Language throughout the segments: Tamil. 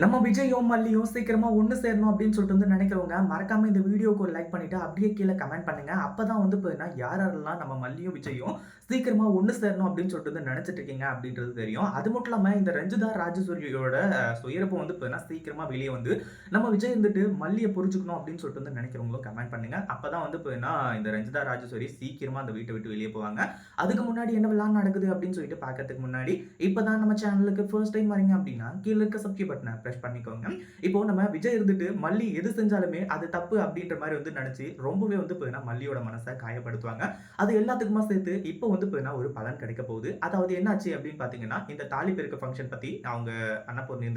நம்ம விஜயும், மல்லியும் சீக்கிரமா ஒண்ணு சேரணும் அப்படின்னு சொல்லிட்டு நினைக்கிறவங்க, மறக்காம இந்த வீடியோக்கு ஒரு லைக் பண்ணிட்டு, அப்படியே கீழ கமெண்ட் பண்ணுங்க. அப்பதான் பார்த்தீங்கன்னா, யார் யாரெல்லாம் நம்ம மல்லியும், விஜயும் சீக்கிரமா ஒண்ணு சேரணும் அப்படின்னு சொல்லிட்டு நெனச்சிட்டு இருக்கீங்க அப்படின்றது தெரியும். அது மட்டும் இல்லாம இந்த ரஞ்சிதா ராஜசூரியோட துயரப்ப பார்த்தீங்கன்னா, சீக்கிரமா வெளிய வந்து நம்ம விஜய் மல்லிய புரிஞ்சுக்கணும் அப்படின்னு சொல்லிட்டு நெனைக்கிறவங்களும் கமெண்ட் பண்ணுங்க. அப்பதான் பார்த்தீங்கன்னா, இந்த ரஞ்சிதா ராஜசூரி சீக்கிரமா அந்த வீட்ட விட்டு வெளிய போவாங்க. அதுக்கு முன்னாடி என்னவெல்லாம் நடக்குது அப்படின்னு சொல்லிட்டு பார்க்கறதுக்கு முன்னாடி, இப்பதான் நம்ம சேனலுக்கு ஃபர்ஸ்ட் டைம் வரீங்க அப்படின்னா, கீழ இருக்க சப்ஸ்கிரைப் பட்டன பிரஸ் பண்ணிக்கோங்க. இப்போ நம்ம விஜய் மல்லி எது செஞ்சாலுமே அது தப்பு அப்படின்ற மாதிரி நெனச்சு ரொம்பவே பார்த்தீங்கன்னா மல்லியோட மனச காயப்படுத்துவாங்க. அது எல்லாத்துக்குமா சேர்த்து இப்போ பார்த்தீங்கன்னா ஒரு பலன் கிடைக்க போகுது. அதாவது என்னாச்சு அப்படின்னு பார்த்தீங்கன்னா, இந்த தாலி பெருக்க ஃபங்ஷன் பத்தி அவங்க அன்னபூர்ணி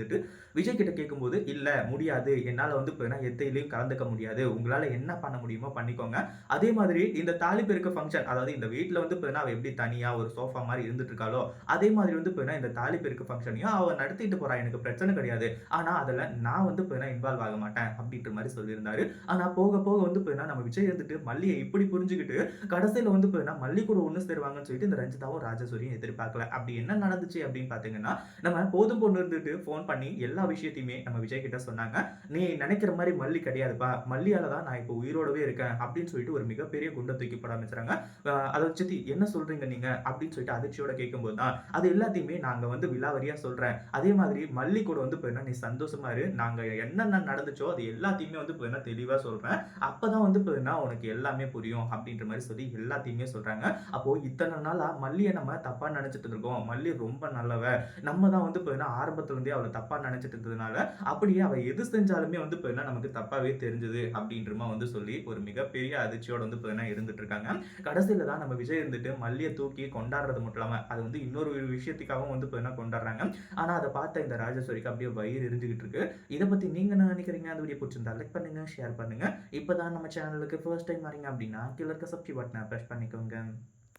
விஜய் கிட்ட கேட்கும்போது, "இல்ல முடியாது. என்னால பார்த்தீங்கன்னா எத்தையிலயும் கலந்துக்க முடியாது. உங்களால என்ன பண்ண முடியுமோ பண்ணிக்கோங்க. அதே மாதிரி இந்த தாலி பெருக்க ஃபங்ஷன் அதாவது இந்த வீட்ல பார்த்தீங்கன்னா அவ எப்படி தனியா ஒரு சோஃபா மாரி இருந்துட்டு இருக்காளோ, அதே மாதிரி பார்த்தீங்கன்னா இந்த தாலி பெருக்க ஃபங்ஷனையும் அவ நடத்திட்டு போறா. எனக்கு பிரச்சனை கிடையாது. ஆனா அதுல நான் பார்த்தீங்கன்னா இன்வால்வ் ஆக மாட்டேன் அப்படின்ற மாதிரி சொல்லியிருந்தாரு. ஆனா போக போக பார்த்தீங்கன்னா நம்ம விஜய் மல்லியை இப்படி புரிஞ்சுகிட்டு கடைசியில பார்த்தீங்கன்னா மல்லி கூட ஒண்ணு சேருவாங்கன்னு சொல்லிட்டு இந்த ரஞ்சிதாவும் ராஜசூரியும் எதிர்பார்க்கல. அப்படி என்ன நடந்துச்சு அப்படின்னு பார்த்தீங்கன்னா, நம்ம போதும் பொண்ணு ஃபோன் பண்ணி எல்லா விஷயத்தையுமே நம்ம விஜய் கிட்ட சொன்னாங்க. "நீ நினைக்கிற மாதிரி மல்லி கிடையாதுப்பா. மல்லியால தான் நான் இப்போ உயிரோடவே இருக்கேன்" அப்படின்னு சொல்லிட்டு ஒரு மிகப்பெரிய குண்ட தூக்கி போட ஆரம்பிச்சாங்க. அத சித்தி என்ன சொல்றீங்க நீங்க அப்படின்னு சொல்லிட்டு அதிர்ச்சியோட கேட்கும்போது தான், அது எல்லாத்தையுமே நாங்க விலாவரியா சொல்றேன். அதே மாதிரி மல்லி கூட பார்த்தீங்கன்னா நீ சந்தோஷமா இரு. நாங்க என்னென்ன நடந்துச்சோ அது எல்லாத்தையுமே பார்த்தீங்கன்னா தெளிவா சொல்றேன். அப்பதான் பார்த்தீங்கன்னா உனக்கு எல்லாமே புரியும் அப்படின்ற மாரி சொல்லி எல்லாத்தையுமே சொல்றாங்க. அப்போ இத்தன நாளா மல்லிய நம்ம தப்பா நெனச்சுட்டு இருக்கோம். மல்லி ரொம்ப நல்லவ. நம்ம தான் பார்த்தீங்கன்னா ஆரம்பத்துல இருந்தே அவள தப்பா நெனச்சுட்டு இருந்ததுனால, அப்படியே அவ எது செஞ்சாலுமே பார்த்தீங்கன்னா நமக்கு தப்பாவே தெரிஞ்சது அப்படின்ற மாரி சொல்லி ஒரு மிகப்பெரிய அதிர்ச்சியோட பார்த்தீங்கன்னா இருந்துட்டு இருக்காங்க. கடைசில தான் நம்ம விஜய் மல்லிய தூக்கி கொண்டாடுறது மட்டும் இல்லாம, அது இன்னொரு விஷயத்துக்காகவும் பார்த்தீங்கன்னா கொண்டாடுறாங்க. ஆனா அத பார்த்த இந்த ராஜேஸ்வரிக்கு அப்படியே வயிறு எரிஞ்சுகிட்டு இருக்கு. இத பத்தி நீங்க என்ன நினைக்கிறீங்க? அந்த வீடியோ புடிச்சிருந்தா லைக் பண்ணுங்க, ஷேர் பண்ணுங்க. இப்பதான் நம்ம சேனலுக்கு ஃபர்ஸ்ட் டைம் வரீங்க அப்படின்னா, கீழ இருக்க சப்ஸ்கிரைப் பட்டன பிரஸ் பண்ணிக்கோங்க.